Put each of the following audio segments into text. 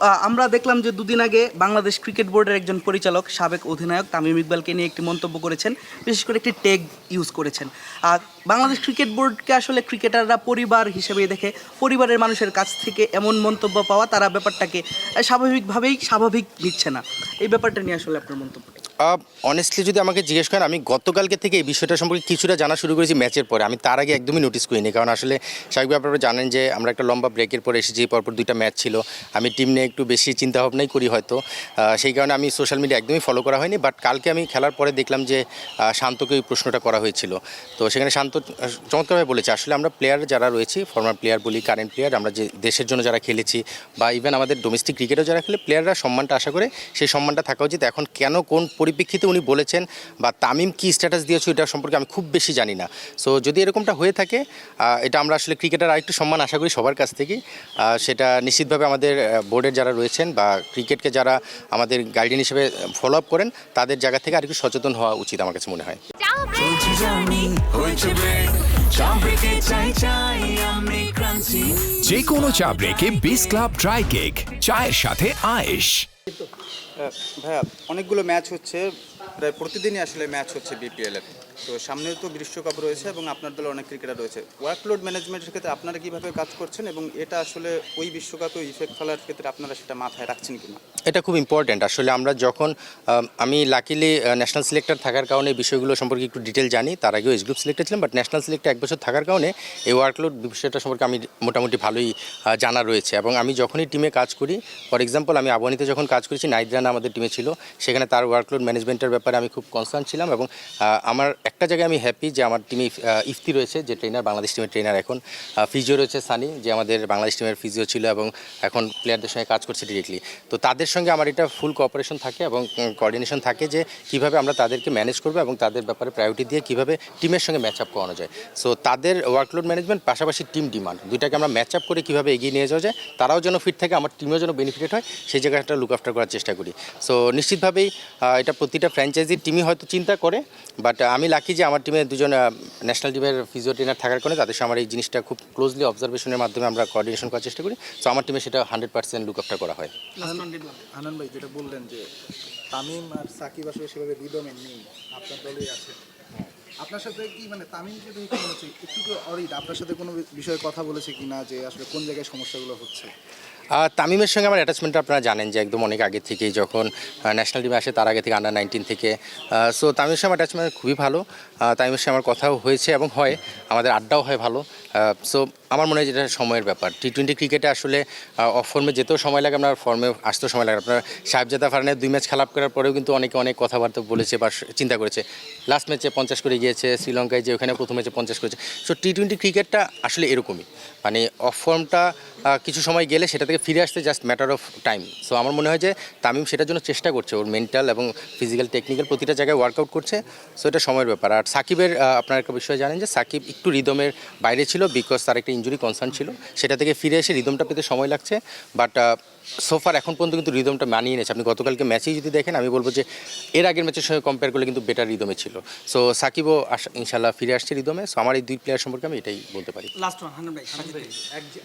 আমরা দেখলাম যে দুদিন আগে বাংলাদেশ ক্রিকেট বোর্ডের একজন পরিচালক সাবেক অধিনায়ক তামিম ইকবালকে নিয়ে একটি মন্তব্য করেছেন, বিশেষ করে একটি ট্যাগ ইউজ করেছেন। বাংলাদেশ ক্রিকেট বোর্ডকে আসলে ক্রিকেটাররা পরিবার হিসেবেই দেখে, পরিবারের মানুষের কাছ থেকে এমন মন্তব্য পাওয়া তারা ব্যাপারটাকে স্বাভাবিকভাবেই স্বাভাবিক নিচ্ছে না। এই ব্যাপারটা নিয়ে আসলে আপনার মন্তব্য? অনেস্টলি যদি আমাকে জিজ্ঞেস করেন, আমি গতকালকে থেকে এই বিষয়টা সম্পর্কে কিছুটা জানা শুরু করেছি ম্যাচের পরে। আমি তার আগে একদমই নোটিস করিনি, কারণ আসলে স্বাভাবিকভাবে আপনারা জানেন যে আমরা একটা লম্বা ব্রেকের পরে এসেছি, পরপর দুইটা ম্যাচ ছিল। আমি টিম নিয়ে একটু বেশি চিন্তাভাবনাই করি হয়তো, সেই কারণে আমি সোশ্যাল মিডিয়া একদমই ফলো করা হয়নি। বাট কালকে আমি খেলার পরে দেখলাম যে শান্তকে ওই প্রশ্নটা করা হয়েছিল। তো সেখানে শান্ত চমৎকারভাবে বলেছে, আসলে আমরা প্লেয়ার যারা রয়েছি, ফর্মার প্লেয়ার বলি, কারেন্ট প্লেয়ার, আমরা যে দেশের জন্য যারা খেলেছি বা ইভেন আমাদের ডোমেস্টিক ক্রিকেটও যারা খেলে, প্লেয়াররা সম্মানটা আশা করে সেই সম্মানটা থাকা উচিত। এখন কেন কোন পরিপ্রেক্ষিতে উনি বলেছেন বা তামিম কি স্ট্যাটাস দিয়েছে এটা সম্পর্কে আমি খুব বেশি জানি না। সো যদি এরকমটা হয়ে থাকে, এটা আমরা আসলে ক্রিকেটার আরেকটু সম্মান আশা করি সবার কাছ থেকেই। সেটা নিশ্চিতভাবে আমাদের বোর্ডের যারা রয়েছেন বা ক্রিকেটকে যারা আমাদের গাইডলাইন হিসেবে ফলো আপ করেন, তাদের জায়গা থেকে আরেকটু সচেতন হওয়া উচিত আমার কাছে মনে হয়। যে কোনো চা ব্রেকে বিস ক্লাব ড্রাই কেক, চায়ের সাথে আয়েশ। ভাইয়া, অনেকগুলো ম্যাচ হচ্ছে, প্রায় প্রতিদিনই আসলে ম্যাচ হচ্ছে বিপিএলের। তো সামনে তো বিশ্বকাপ রয়েছে এবং আপনার দলে অনেক ক্রিকেটার রয়েছে। ওয়ার্কলোড ম্যানেজমেন্টের ক্ষেত্রে আপনারা কীভাবে কাজ করছেন এবং এটা আসলে ওই বিশ্বকাপে ইফেক্ট ফেলার ক্ষেত্রে আপনারা সেটা মাথায় রাখছেন কিনা? এটা খুব ইম্পর্ট্যান্ট। আসলে আমরা যখন আমি লাকিলি ন্যাশনাল সিলেক্টর থাকার কারণে এই বিষয়গুলো সম্পর্কে একটু ডিটেল জানি। তার আগেও এস গ্রুপ সিলেক্টর ছিলাম, বাট ন্যাশনাল সিলেক্টর 1 বছর থাকার কারণে এই ওয়ার্কলোড বিষয়টা সম্পর্কে আমি মোটামুটি ভালোই জানা রয়েছে। এবং আমি যখনই টিমে কাজ করি, ফর এক্সাম্পল আমি আবহানিতে যখন কাজ করেছি, নাইট রানা আমাদের টিমে ছিল, সেখানে তার ওয়ার্কলোড ম্যানেজমেন্টের ব্যাপারে আমি খুব কনসার্ন ছিলাম। এবং আমার একটা জায়গায় আমি হ্যাপি যে আমার টিমে ইফতি রয়েছে, যে ট্রেনার, বাংলাদেশ টিমের ট্রেনার। এখন ফিজিও রয়েছে সানি, যে আমাদের বাংলাদেশ টিমের ফিজিও ছিল এবং এখন প্লেয়ারদের সঙ্গে কাজ করছে ডিরেক্টলি। তো তাদের সঙ্গে আমার এটা ফুল কোঅপারেশন থাকে এবং কোঅর্ডিনেশন থাকে যে কীভাবে আমরা তাদেরকে ম্যানেজ করবো এবং তাদের ব্যাপারে প্রায়োরিটি দিয়ে কীভাবে টিমের সঙ্গে ম্যাচ আপ করানো যায়। সো তাদের ওয়ার্কলোড ম্যানেজমেন্ট পাশাপাশি টিম ডিমান্ড, দুইটাকে আমরা ম্যাচ আপ করে কীভাবে এগিয়ে নিয়ে যাওয়া যায়, তারাও যেন ফিট থাকে, আমার টিমেও যেন বেনিফিটেড হয়, সেই জায়গাটা লুক আফটার করার চেষ্টা করি। সো নিশ্চিতভাবেই এটা প্রতিটা ফ্র্যাঞ্চাইজির টিমই হয়তো চিন্তা করে, বাট আমি লাকি যে আমার টিমে দুজন ন্যাশনাল টিমের ফিজিও ট্রেনার থাকার কারণে তাদের সঙ্গে আমার এই জিনিসটা খুব ক্লোজলি অবজারভেশনের মাধ্যমে আমরা কোঅর্ডিনেশন করার চেষ্টা করি। সো আমার টিমে সেটা 100% লুক আফটার করা হয়। আনন্দ ভাই, যেটা বললেন যে তামিম আর সাকিব আসলে সেভাবে রিদমে নেই, আপনার দলেই আছে, আপনার সাথে কি মানে তামিম যেটা বলেছে একটু অরিড আপনার সাথে কোনো বিষয়ে কথা বলেছে কি না, যে আসলে কোন জায়গায় সমস্যাগুলো হচ্ছে? তামিমের সঙ্গে আমার অ্যাটাচমেন্টটা আপনারা জানেন যে একদম অনেক আগে থেকেই, যখন ন্যাশনাল টিমে আসে তার আগে থেকে, আন্ডার-19 থেকে। সো তামিমের সঙ্গে আমার অ্যাটাচমেন্ট খুবই ভালো। তামিমের সঙ্গে আমার কথাও হয়েছে এবং হয়, আমাদের আড্ডাও হয় ভালো। সো আমার মনে হয় যেটা সময়ের ব্যাপার। টি-20 ক্রিকেটে আসলে অফ ফর্মে যেতেও সময় লাগে, আপনার ফর্মে আসতেও সময় লাগে। আপনার সাহেবজাদা ফারহানের 2 ম্যাচ খেলাপ করার পরেও কিন্তু অনেকে অনেক কথাবার্তা বলেছে বা চিন্তা করেছে। লাস্ট ম্যাচে 50 করে গিয়েছে, শ্রীলঙ্কায় যে ওখানে প্রথম ম্যাচে 50 করেছে। সো টি-20 ক্রিকেটটা আসলে এরকমই, মানে অফ ফর্মটা কিছু সময় গেলে সেটা থেকে ফিরে আসতে just matter of time. So আমার মনে হয় যে তামিম সেটার জন্য চেষ্টা করছে, ওর মেন্টাল এবং ফিজিক্যাল টেকনিক্যাল প্রতিটা জায়গায় ওয়ার্কআউট করছে। সো এটা সময়ের ব্যাপার। আর সাকিবের আপনার একটা বিষয় জানেন যে সাকিব একটু রিদমের বাইরে ছিল, বিকজ তার একটা ইনজুরি কনসার্ন ছিল, সেটা থেকে ফিরে এসে রিদমটা পেতে সময় লাগছে। বাট সোফার এখন পর্যন্ত কিন্তু রিদমটা মানিয়ে নিয়েছে। আপনি গতকালকে ম্যাচেই যদি দেখেন, আমি বলবো যে এর আগের ম্যাচের সঙ্গে কম্পেয়ার করলে কিন্তু বেটার রিদমে ছিল। সো সাকিবও ইনশাল্লাহ ফিরে আসছে রিদমে। সো আমার এই 2 প্লেয়ার সম্পর্কে আমি এটাই বলতে পারি। লাস্ট ওয়ান হান্নান ভাই,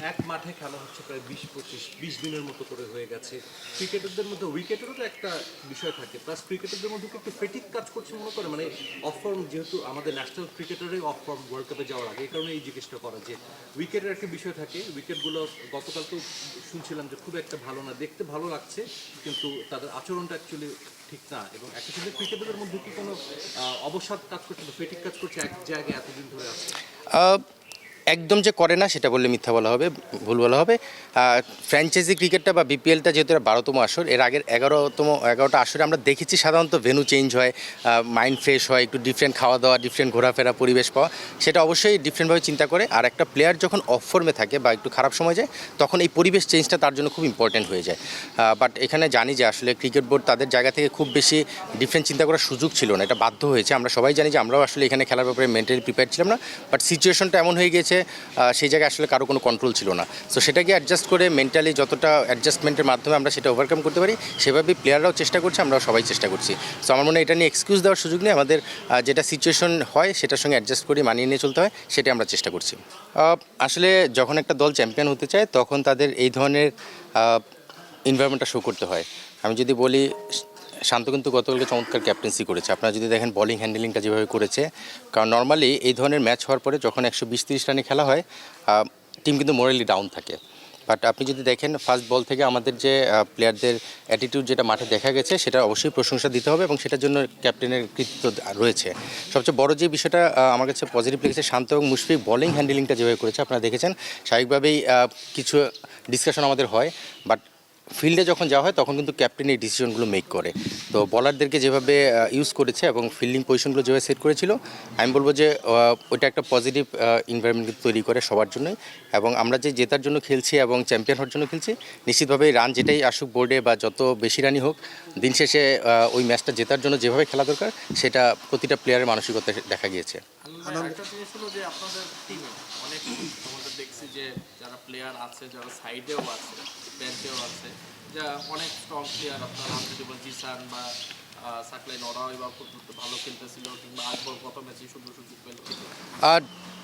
এক মাঠে খেলা হচ্ছে প্রায় 20-25-20 দিনের মতো করে হয়ে গেছে। ক্রিকেটারদের মধ্যে উইকেটেরও তো একটা বিষয় থাকে, প্লাস ক্রিকেটারদের মধ্যে একটু ফেটিক কাজ করছে মনে করে, মানে অফ ফর্ম, যেহেতু আমাদের ন্যাশনাল ক্রিকেটারই অফ ফর্ম ওয়ার্ল্ড কাপে যাওয়ার আগে, এই কারণে এই জিজ্ঞেসটা করা যে উইকেটের একটা বিষয় থাকে। উইকেটগুলো গতকালকেও শুনছিলাম যে খুব একটা ভালো না, দেখতে ভালো লাগছে কিন্তু তাদের আচরণটা অ্যাকচুয়ালি ঠিক না। এবং একটা সাথে ক্রিকেটারদের মধ্যে কি কোনো অবসাদ কাজ করছে, ফেটিক কাজ করছে এক জায়গায় এতদিন ধরে আছে? একদম যে করে না সেটা বললে মিথ্যা বলা হবে, ভুল বলা হবে। ফ্র্যাঞ্চাইজি ক্রিকেটটা বা বিপিএলটা যেহেতু 12তম আসর, এর আগের 11টা আসরে আমরা দেখেছি সাধারণত ভেন্যু চেঞ্জ হয়, মাইন্ড ফ্রেশ হয়, একটু ডিফারেন্ট খাওয়া দাওয়া, ডিফারেন্ট ঘোরাফেরা, পরিবেশ পাওয়া, সেটা অবশ্যই ডিফারেন্টভাবে চিন্তা করে। আর একটা প্লেয়ার যখন অফ ফর্মে থাকে বা একটু খারাপ সময় যায়, তখন এই পরিবেশ চেঞ্জটা তার জন্য খুব ইম্পর্টেন্ট হয়ে যায়। বাট এখানে জানি যে আসলে ক্রিকেট বোর্ড তাদের জায়গা থেকে খুব বেশি ডিফারেন্ট চিন্তা করার সুযোগ ছিল না, এটা বাধ্য হয়েছে। আমরা সবাই জানি যে আমরাও আসলে এখানে খেলার ব্যাপারে মেন্টালি প্রিপেয়ার ছিলাম না, বাট সিচুয়েশনটা এমন হয়ে গিয়েছে, সেই জায়গায় আসলে কারো কোনো কন্ট্রোল ছিল না। সো সেটাকে অ্যাডজাস্ট করে মেন্টালি যতটা অ্যাডজাস্টমেন্টের মাধ্যমে আমরা সেটা ওভারকাম করতে পারি, সেভাবেই প্লেয়াররাও চেষ্টা করছে, আমরাও সবাই চেষ্টা করছি। সো আমার মনে হয় এটা নিয়ে এক্সকিউজ দেওয়ার সুযোগ নেই, আমাদের যেটা সিচুয়েশন হয় সেটার সঙ্গে অ্যাডজাস্ট করে মানিয়ে নিয়ে চলতে হয়, সেটাই আমরা চেষ্টা করছি। আসলে যখন একটা দল চ্যাম্পিয়ন হতে চায়, তখন তাদের এই ধরনের এনভায়রনমেন্টটা শো করতে হয়। আমি যদি বলি শান্ত কিন্তু গতকালকে চমৎকার ক্যাপ্টেন্সি করেছে। আপনারা যদি দেখেন বলিং হ্যান্ডেলিংটা যেভাবে করেছে, কারণ নর্মালি এই ধরনের ম্যাচ হওয়ার পরে যখন 120-30 রানে খেলা হয় টিম কিন্তু মোরালি ডাউন থাকে। বাট আপনি যদি দেখেন ফার্স্ট বল থেকে আমাদের যে প্লেয়ারদের অ্যাটিটিউড যেটা মাঠে দেখা গেছে সেটা অবশ্যই প্রশংসা দিতে হবে এবং সেটার জন্য ক্যাপ্টেনের কৃতিত্ব রয়েছে। সবচেয়ে বড় যে বিষয়টা আমার কাছে পজিটিভ লেগেছে, শান্ত এবং মুশফিক বলিং হ্যান্ডেলিংটা যেভাবে করেছে আপনারা দেখেছেন। স্বাভাবিকভাবেই কিছু ডিসকাশন আমাদের হয়, বাট ফিল্ডে যখন যাওয়া হয় তখন কিন্তু ক্যাপ্টেন এই ডিসিশনগুলো মেক করে। তো বলারদেরকে যেভাবে ইউজ করেছে এবং ফিল্ডিং পজিশনগুলো যেভাবে সেট করেছিল, আমি বলবো যে ওইটা একটা পজিটিভ এনভায়রনমেন্ট তৈরি করে সবার জন্যই। এবং আমরা যে জেতার জন্য খেলছি এবং চ্যাম্পিয়ন হওয়ার জন্য খেলছি, নিশ্চিতভাবে রান যেটাই আসুক বোর্ডে বা যত বেশি রানই হোক, দিন শেষে ওই ম্যাচটা জেতার জন্য যেভাবে খেলা দরকার সেটা প্রতিটা প্লেয়ারের মানসিকতা দেখা গিয়েছে। একটা জিনিস হলো যে আপনাদের টিমে অনেক আমাদের দেখছি যে যারা প্লেয়ার আছে, যারা সাইডেও আছে, বেঞ্চেও আছে, যা অনেক স্ট্রং প্লেয়ার, আপনার আনবিলিভেবল জিসান বা সাকলাইন, ওরাও এবার খুব ভালো খেলতেছিল, কিংবা আকবর কত ম্যাচে সুন্দর সুযোগ পেল। আর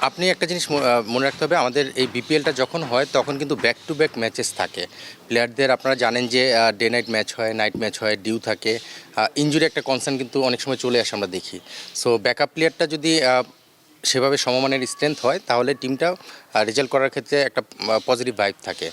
আপনি একটা জিনিস মনে রাখতে হবে, আমাদের এই বিপিএলটা যখন হয় তখন কিন্তু ব্যাক টু ব্যাক ম্যাচেস থাকে প্লেয়ারদের। আপনারা জানেন যে ডে নাইট ম্যাচ হয়, নাইট ম্যাচ হয়, ডিউ থাকে, ইনজুরি একটা কনসার্ন কিন্তু অনেক সময় চলে আসে আমরা দেখি। সো ব্যাকআপ প্লেয়ারটা যদি সেভাবে সমমানের স্ট্রেংথ হয় তাহলে টিমটা রেজাল্ট করার ক্ষেত্রে একটা পজিটিভ ভাইব থাকে।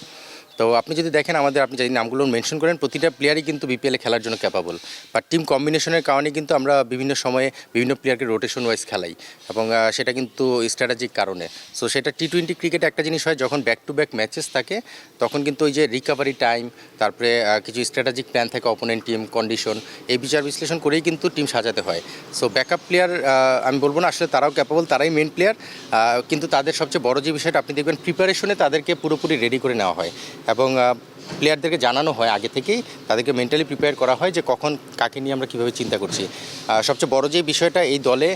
তো আপনি যদি দেখেন আমাদের, আপনি যে নামগুলো মেনশন করেন, প্রতিটা প্লেয়ারই কিন্তু বিপিএলে খেলার জন্য ক্যাপাবল। বাট টিম কম্বিনেশনের কারণে কিন্তু আমরা বিভিন্ন সময়ে বিভিন্ন প্লেয়ারকে রোটেশন ওয়াইজ খেলাই এবং সেটা কিন্তু স্ট্র্যাটেজিক কারণে। সো সেটা টি-20 ক্রিকেটে একটা জিনিস হয়, যখন ব্যাক টু ব্যাক ম্যাচেস থাকে তখন কিন্তু ওই যে রিকভারি টাইম, তারপরে কিছু স্ট্র্যাটেজিক প্ল্যান থাকে, অপোনেন্ট টিম কন্ডিশন, এই বিচার বিশ্লেষণ করেই কিন্তু টিম সাজাতে হয়। সো ব্যাকআপ প্লেয়ার আমি বলবো না, আসলে তারাও ক্যাপাবল, তারাই মেন প্লেয়ার, কিন্তু তাদের সবচেয়ে বড় যে বিষয়টা আপনি দেখবেন প্রিপারেশনে তাদেরকে পুরোপুরি রেডি করে নেওয়া হয় এবং প্লেয়ারদেরকে জানানো হয় আগে থেকেই, তাদেরকে মেন্টালি প্রিপেয়ার করা হয় যে কখন কাকে নিয়ে আমরা কীভাবে চিন্তা করছি। সবচেয়ে বড় যে বিষয়টা, এই দলে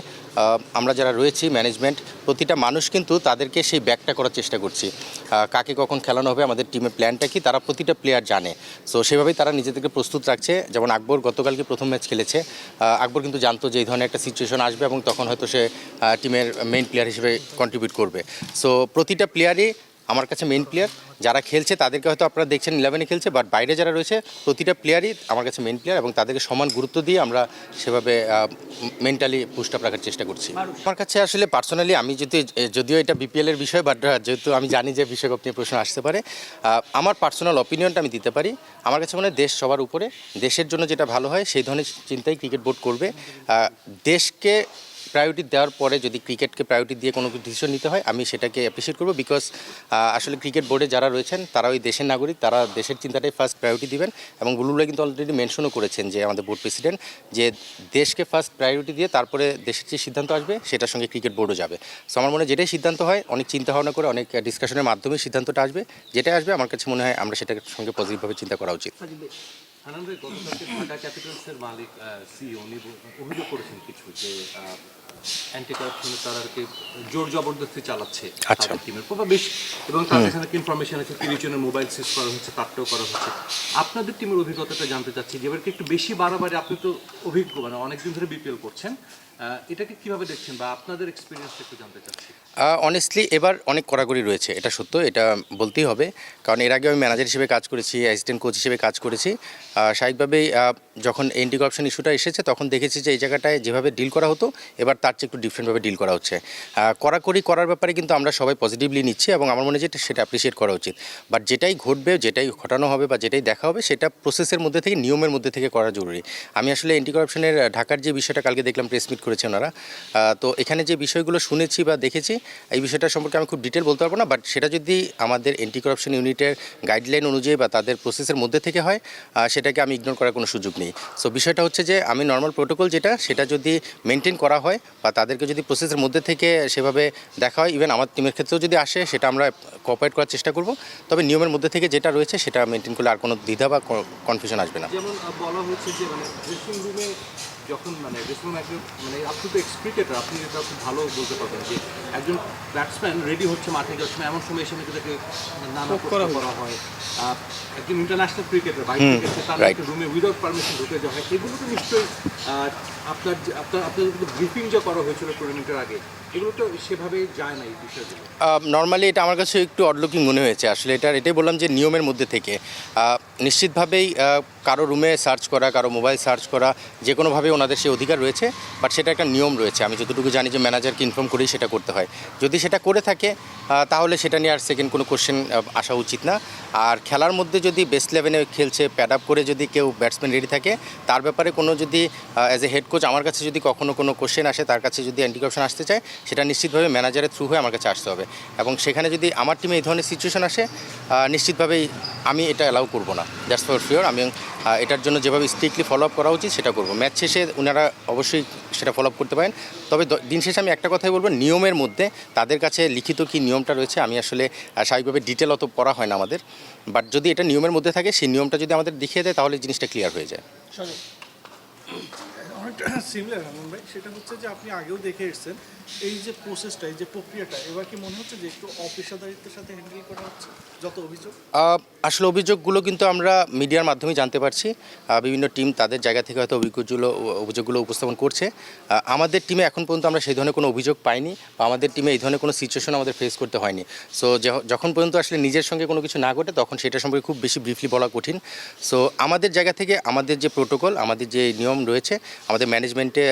আমরা যারা রয়েছি ম্যানেজমেন্ট, প্রতিটা মানুষ কিন্তু তাদেরকে সেই ব্যাকটা করার চেষ্টা করছি, কাকে কখন খেলানো হবে, আমাদের টিমের প্ল্যানটা কি, তারা প্রতিটা প্লেয়ার জানে। সো সেভাবেই তারা নিজেদেরকে প্রস্তুত রাখছে। যেমন আকবর গতকালকে প্রথম ম্যাচ খেলেছে, আকবর কিন্তু জানতো যে এই ধরনের একটা সিচুয়েশন আসবে এবং তখন হয়তো সে টিমের মেইন প্লেয়ার হিসেবে কন্ট্রিবিউট করবে। সো প্রতিটা প্লেয়ারই আমার কাছে মেইন প্লেয়ার। যারা খেলছে তাদেরকে হয়তো আপনারা দেখছেন 11-এ খেলছে, বাট বাইরে যারা রয়েছে প্রতিটা প্লেয়ারই আমার কাছে মেইন প্লেয়ার এবং তাদেরকে সমান গুরুত্ব দিয়ে আমরা সেভাবে মেন্টালি পুস্ট আপ রাখার চেষ্টা করছি। আমার কাছে আসলে পার্সোনালি, আমি যদিও এটা বিপিএলের বিষয়, বাট যেহেতু আমি জানি যে বিশ্বকাপ নিয়ে প্রশ্ন আসতে পারে, আমার পার্সোনাল অপিনিয়নটা আমি দিতে পারি। আমার কাছে মনে হয় দেশ সবার উপরে, দেশের জন্য যেটা ভালো হয় সেই ধরনের চিন্তাই ক্রিকেট বোর্ড করবে। দেশকে প্রায়োরিটি দেওয়ার পরে যদি ক্রিকেটকে প্রায়োরিটি দিয়ে কোনো ডিসিশন নিতে হয়, আমি সেটাকে অ্যাপ্রিসিয়েট করবো। বিকজ আসলে ক্রিকেট বোর্ডে যারা রয়েছেন তারা ওই দেশের নাগরিক, তারা দেশের চিন্তাটাই ফার্স্ট প্রায়োরিটি দিবেন। এবং বুলবুলরা কিন্তু অলরেডি মেনশনও করেছেন যে আমাদের বোর্ড প্রেসিডেন্ট, যে দেশকে ফার্স্ট প্রায়োরিটি দিয়ে তারপরে দেশের যে সিদ্ধান্ত আসবে সেটার সঙ্গে ক্রিকেট বোর্ডও যাবে। সো আমার মনে হয় যেটাই সিদ্ধান্ত হয় অনেক চিন্তা ভাবনা করে, অনেক ডিসকাশনের মাধ্যমে সিদ্ধান্তটা আসবে। যেটাই আসবে আমার কাছে মনে হয় আমরা সেটার সঙ্গে পজিটিভভাবে চিন্তা করা উচিত। হানান ভাই, গতকালকে ঢাকা ক্যাপিটালসের মালিক সিইও উনি অভিযোগ করেছেন কিছু যে অ্যান্টি কারাপশনে তারা আর কি জোর জবরদস্তি চালাচ্ছে টিমের পুরো বেশ, এবং তাদের এখানে ইনফরমেশন আছে 30 জনের মোবাইল সিজ করা হচ্ছে, কাটটাও করা হচ্ছে। আপনাদের টিমের অভিজ্ঞতাটা জানতে চাচ্ছি, যে এবারকে একটু বেশি বাড়াবাড়ি, আপনি তো অভিজ্ঞ, মানে অনেকদিন ধরে বিপিএল করছেন, এটাকে কিভাবে দেখছেন বা আপনাদের এক্সপিরিয়েন্সটা একটু জানতে চাচ্ছি। অনেস্টলি এবার অনেক কড়াকড়ি রয়েছে, এটা সত্য, এটা বলতেই হবে। কারণ এর আগে আমি ম্যানেজার হিসেবে কাজ করেছি, অ্যাসিস্ট্যান্ট কোচ হিসেবে কাজ করেছি। স্বাভাবিকভাবেই যখন এন্টি কারাপশন ইস্যুটা এসেছে তখন দেখেছি যে এই জায়গাটায় যেভাবে ডিল করা হতো এবার তার চেয়ে একটু ডিফারেন্টভাবে ডিল করা হচ্ছে। কড়াকড়ি করার ব্যাপারে কিন্তু আমরা সবাই পজিটিভলি নিচ্ছি এবং আমার মনে হয় যে সেটা অ্যাপ্রিসিয়েট করা উচিত। বাট যেটাই ঘটবে, যেটাই ঘটানো হবে বা যেটাই দেখা হবে সেটা প্রসেসের মধ্যে থেকে, নিয়মের মধ্যে থেকে করা জরুরি। আমি আসলে এন্টি কারাপশনের ঢাকার যে বিষয়টা কালকে দেখলাম, প্রেস মিট করেছে ওনারা, তো এখানে যে বিষয়গুলো শুনেছি বা দেখেছি, এই বিষয়টা সম্পর্কে আমি খুব ডিটেল বলতে পারবো না। বাট সেটা যদি আমাদের এন্টি কারাপশন ইউনিটের গাইডলাইন অনুযায়ী বা তাদের প্রসেসের মধ্যে থেকে হয়, সেটাকে আমি ইগনোর করার কোনো সুযোগ নেই। সো বিষয়টা হচ্ছে যে আমি নর্মাল প্রোটোকল যেটা, সেটা যদি মেনটেন করা হয় বা তাদেরকে যদি প্রসেসের মধ্যে থেকে সেভাবে দেখা হয়, ইভেন আমার টিমের ক্ষেত্রেও যদি আসে, সেটা আমরা কোঅপারেট করার চেষ্টা করব। তবে নিয়মের মধ্যে থেকে যেটা রয়েছে সেটা মেনটেন করলে আর কোনো দ্বিধা বা কনফিউশন আসবে না। যেমন বলা হচ্ছে যে মানে ড্রেসিং রুমে যখন ড্রেসিং রুমে একজন, মানে আপনি তো এক্স ক্রিকেটার, আপনি এটা খুব ভালো বলতে পারবেন যে একজন ব্যাটসম্যান রেডি হচ্ছে মাঠে যাওয়ার সময় এমন সময় এসে তাদেরকে নানা করা হয়। একজন ইন্টারন্যাশনাল ক্রিকেটার বাইক থেকে তার রুমে উইদাউট পারমিশন ঢুকে যাওয়া হয়, এগুলো তো নিশ্চয়ই আপনাদের ব্রিফিং যা করা হয়েছিল টুর্নামেন্টের আগে, এগুলো তো সেভাবে যায় না এই বিষয়গুলো। নর্মালি এটা আমার কাছে একটু অডলুকিং মনে হয়েছে। আসলে এটাই বললাম যে নিয়মের মধ্যে থেকে নিশ্চিতভাবেই কারো রুমে সার্চ করা, কারো মোবাইল সার্চ করা, যে কোনোভাবে ওনাদের সেই অধিকার রয়েছে, বাট সেটা একটা নিয়ম রয়েছে। আমি যতটুকু জানি যে ম্যানেজারকে ইনফর্ম করেই সেটা করতে হয়। যদি সেটা করে থাকে তাহলে সেটা নিয়ে আর সেকেন্ড কোনো কোশ্চেন আসা উচিত না। আর খেলার মধ্যে যদি বেস্ট 11-এ খেলছে, প্যাড আপ করে যদি কেউ ব্যাটসম্যান রেডি থাকে, তার ব্যাপারে কোনো যদি অ্যাজ এ হেড কোচ আমার কাছে যদি কখনো কোনো কোশ্চেন আসে, তার কাছে যদি অ্যান্টি কারাপশন আসতে চায়, সেটা নিশ্চিতভাবে ম্যানেজারের থ্রু হয়ে আমার কাছে আসতে হবে। এবং সেখানে যদি আমার টিমে এই ধরনের সিচুয়েশন আসে, নিশ্চিতভাবেই আমি এটা অ্যালাউ করবো না। That's for sure. আমি এটার জন্য যেভাবে স্ট্রিক্টলি ফলো আপ করা উচিত সেটা করবো। ম্যাচ শেষে ওনারা অবশ্যই সেটা ফলো আপ করতে পারেন। তবে দিন শেষে আমি একটা কথাই বলবো, নিয়মের মধ্যে তাদের কাছে লিখিত কি নিয়মটা রয়েছে, আমি আসলে স্বাভাবিকভাবে ডিটেল অত পড়া হয় না আমাদের, বাট যদি এটা নিয়মের মধ্যে থাকে, সেই নিয়মটা যদি আমাদের দেখিয়ে দেয়, তাহলে জিনিসটা ক্লিয়ার হয়ে যায়। অনেকটা সিমিলার হারুন ভাই, সেটা হচ্ছে যে আপনি আগেও দেখে এসেছেন এই যে প্রসেসটা, এই যে প্রক্রিয়াটা, এবার কি মনে হচ্ছে যে একটু অপেশাদারিত্বের সাথে হ্যান্ডেল করা হচ্ছে যত অভিযোগ? আসলে অভিযোগগুলো কিন্তু আমরা মিডিয়ার মাধ্যমে জানতে পারছি। বিভিন্ন টিম তাদের জায়গা থেকে হয়তো অভিযোগগুলো উপস্থাপন করছে। আমাদের টিমে এখন পর্যন্ত আমরা সেই ধরনের কোনো অভিযোগ পাইনি, বা আমাদের টিমে এই ধরনের কোনো সিচুয়েশন আমাদের ফেস করতে হয়নি। সো যখন পর্যন্ত আসলে নিজের সঙ্গে কোনো কিছু না ঘটে, তখন সেটা সম্পর্কে খুব বেশি ব্রিফলি বলা কঠিন। সো আমাদের জায়গা থেকে আমাদের যে প্রোটোকল, আমাদের যে নিয়ম রয়েছে, আমাদের ম্যানেজমেন্টে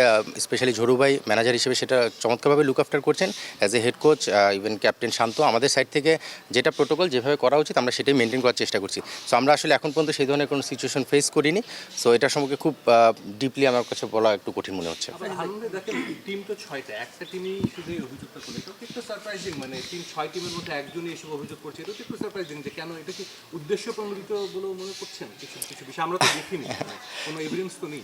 স্পেশালি ঝরু ভাই ম্যানেজার হিসেবে সেটা চমৎকারভাবে লুক আফটার করছেন। As a head coach, even captain Shanto, আমাদের সাইড থেকে যেটা প্রোটোকল যেভাবে করা উচিত আমরা সেটাই মেনটেন করার চেষ্টা করছি। সো আমরা আসলে এখন পর্যন্ত সেই ধরনের কোনো সিচুয়েশন ফেস করিনি। সো এটা সম্পর্কে খুব ডিপলি আমার কাছে বলা একটু কঠিন মনে হচ্ছে। হারুন ভাই দেখেন, টিম তো 6টা, একটা টিমই শুধু এই অভিযোগটা করে, এটা একটু সারপ্রাইজিং। মানে টিম 6 টিমের মধ্যে একজনই এসব অভিযোগ করছে, এটা তো একটু সারপ্রাইজিং। যে কেন, এটা কি উদ্দেশ্য প্রণোদিত বলে মনে করছেন? কিছু কিছু বিষয় আমরা তো দেখিনি, কোনো এভিডেন্স তো নেই।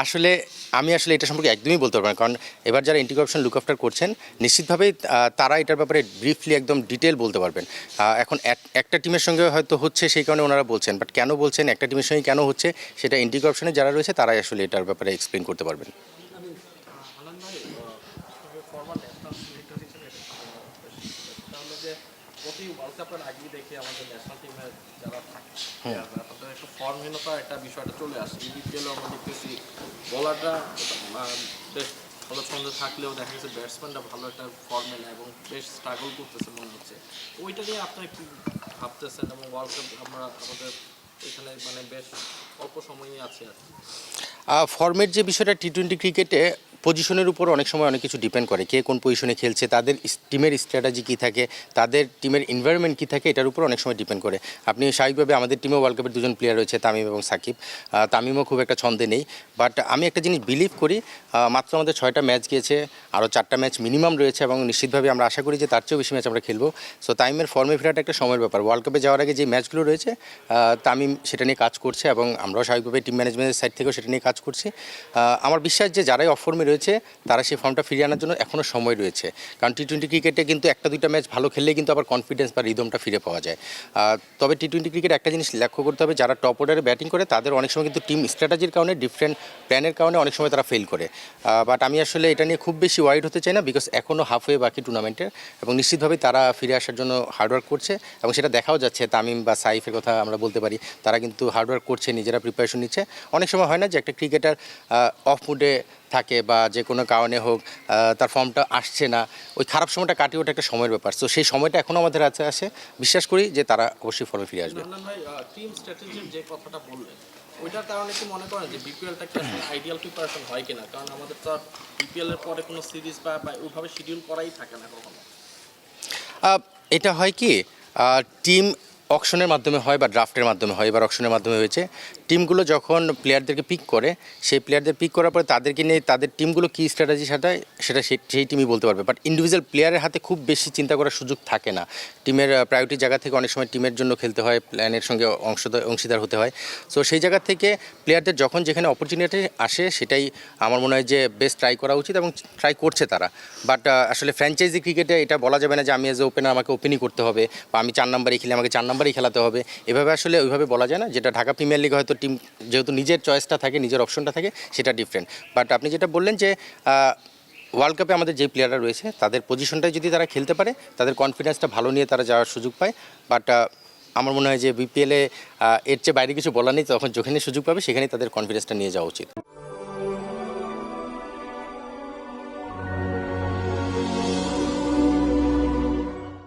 আসলে আমি এটা সম্পর্কে একদমই বলতে পারবো না, কারণ এবার যারা অ্যান্টি কারাপশন লুক আফটার করছেন, নিশ্চিতভাবেই তারা এটার ব্যাপারে ব্রিফলি একদম ডিটেল বলতে পারবেন। এখন একটা টিমের সঙ্গে হয়তো হচ্ছে, সেই কারণে ওনারা বলছেন, বাট কেন বলছেন, একটা টিমের সঙ্গে কেন হচ্ছে, সেটা অ্যান্টি কারাপশনে যারা রয়েছে তারাই আসলে এটার ব্যাপারে এক্সপ্লেন করতে পারবেন। আনন্দ ভাই, ফরমাল ন্যাশনাল সিলেক্টর হিসেবে তাহলে যে প্রতি ওয়ার্ল্ড কাপের আগেই দেখে আমাদের ন্যাশনাল টিমের যারা থাকে তাদের একটু ফর্মহীনতা একটা বিষয়টা চলে আসে। বিপিএলও আমরা দেখতেছি বলাররা বেশ ভালো ছন্দে থাকলেও দেখা গেছে ব্যাটসম্যানরা ভালো একটা ফর্মে না এবং বেশ স্ট্রাগল করতেছে মনে হচ্ছে। ওইটা নিয়ে আপনারা কি ভাবতেছেন? এবং ওয়ার্ল্ড কাপ আমরা আমাদের এখানে মানে বেশ অল্প সময়ই আছে আর কি। ফর্মের যে বিষয়টা, টি-20 ক্রিকেটে পজিশনের উপর অনেক সময় অনেক কিছু ডিপেন্ড করে। কে কোন পজিশনে খেলছে, তাদের টিমের স্ট্র্যাটেজি কী থাকে, তাদের টিমের এনভায়রনমেন্ট কী থাকে, এটার উপর অনেক সময় ডিপেন্ড করে। আপনি স্বাভাবিকভাবে আমাদের টিমেও ওয়ার্ল্ড কাপের দুজন প্লেয়ার রয়েছে, তামিম এবং সাকিব। তামিমও খুব একটা ছন্দে নেই, বাট আমি একটা জিনিস বিলিভ করি, মাত্র আমাদের 6টা ম্যাচ গিয়েছে, আরও 4টা ম্যাচ মিনিমাম রয়েছে, এবং নিশ্চিতভাবে আমরা আশা করি যে তার চেয়েও বেশি ম্যাচ আমরা খেলবো। সো তামিমের ফর্মে ফেরাটা একটা সময়ের ব্যাপার। ওয়ার্ল্ড কাপে যাওয়ার আগে যে ম্যাচগুলো রয়েছে, তামিম সেটা নিয়ে কাজ করছে, এবং আমরাও স্বাভাবিকভাবে টিম ম্যানেজমেন্টের সাইড থেকেও সেটা নিয়ে কাজ করছি। আমার বিশ্বাস যে যারাই অফ ফর্মে রয়েছে, তারা সেই ফর্মটা ফিরিয়ে আনার জন্য এখনও সময় রয়েছে। কারণ টি-20 ক্রিকেটে কিন্তু 1-2টা ম্যাচ ভালো খেললেই কিন্তু আবার কনফিডেন্স বা রিদমটা ফিরে পাওয়া যায়। তবে টি-20 ক্রিকেট একটা জিনিস লক্ষ্য করতে হবে, যারা টপ অর্ডারে ব্যাটিং করে তাদের অনেক সময় কিন্তু টিম স্ট্র্যাটেজির কারণে, ডিফারেন্ট প্ল্যানের কারণে অনেক সময় তারা ফেল করে। বাট আমি আসলে এটা নিয়ে খুব বেশি ওয়াইড হতে চাই না, বিকজ এখনও হাফওয়ে বাকি টুর্নামেন্টের, এবং নিশ্চিতভাবেই তারা ফিরে আসার জন্য হার্ডওয়ার্ক করছে, এবং সেটা দেখাও যাচ্ছে। তামিম বা সাইফের কথা আমরা বলতে পারি, তারা কিন্তু হার্ডওয়ার্ক করছে, নিজেরা প্রিপারেশন নিচ্ছে। অনেক সময় হয় না যে একটা ক্রিকেটার অফ মুডে থাকে, বা যে কোনো কারণে হোক তার ফর্মটা আসছে না, ওই খারাপ সময়টা কাটিয়ে ওটা একটা সময়ের ব্যাপার। সো সেই সময়টা এখনও আমাদের আসে, বিশ্বাস করি যে তারা অবশ্যই ফর্মে ফিরে আসবে। নন্দন ভাই, টিম স্ট্র্যাটেজির যে কথাটা বললেন, ওইটার কারণে কি মনে করেন যে বিপিএলটা কি আসলে আইডিয়াল প্রিপারেশন হয় কিনা? কারণ আমাদের তো বিপিএল এর পরে কোনো সিরিজ বা ওইভাবে শিডিউল করাই থাকে না কখনো। এটা হয় কি, টিম অকশনের মাধ্যমে হয় বা ড্রাফটের মাধ্যমে হয়। এবার অকশনের মাধ্যমে হয়েছে। টিমগুলো যখন প্লেয়ারদেরকে পিক করে, সেই প্লেয়ারদের পিক করার পরে তাদেরকে নিয়ে তাদের টিমগুলো কী স্ট্র্যাটেজি সাজায়, সেটা সেই টিমই বলতে পারবে। বাট ইন্ডিভিজুয়াল প্লেয়ারের হাতে খুব বেশি চিন্তা করার সুযোগ থাকে না। টিমের প্রায়োরিটি জায়গা থেকে অনেক সময় টিমের জন্য খেলতে হয়, প্ল্যানের সঙ্গে অংশীদার হতে হয়। সো সেই জায়গা থেকে প্লেয়ারদের যখন যেখানে অপরচুনিটি আসে, সেটাই আমার মনে হয় যে বেস্ট ট্রাই করা উচিত, এবং ট্রাই করছে তারা। বাট আসলে ফ্র্যাঞ্চাইজি ক্রিকেটে এটা বলা যাবে না যে আমি এজ এ ওপেনার আমাকে ওপেনই করতে হবে, বা আমি 4 নম্বরে খেলে আমাকে 4 নম্বরেই খেলাতে হবে। এভাবে আসলে ওইভাবে বলা যায় না। যেটা ঢাকা প্রিমিয়ার লিগে হয়তো টিম যেহেতু নিজের চয়েসটা থাকে, নিজের অপশনটা থাকে, সেটা ডিফারেন্ট। বাট আপনি যেটা বললেন যে ওয়ার্ল্ড কাপে আমাদের যে প্লেয়াররা রয়েছে, তাদের পজিশনটাই যদি তারা খেলতে পারে, তাদের কনফিডেন্সটা ভালো নিয়ে তারা যাওয়ার সুযোগ পায়। বাট আমার মনে হয় যে বিপিএলে এর চেয়ে বাইরে কিছু বলার নেই, তখন যেখানে সুযোগ পাবে সেখানেই তাদের কনফিডেন্সটা নিয়ে যাওয়া উচিত।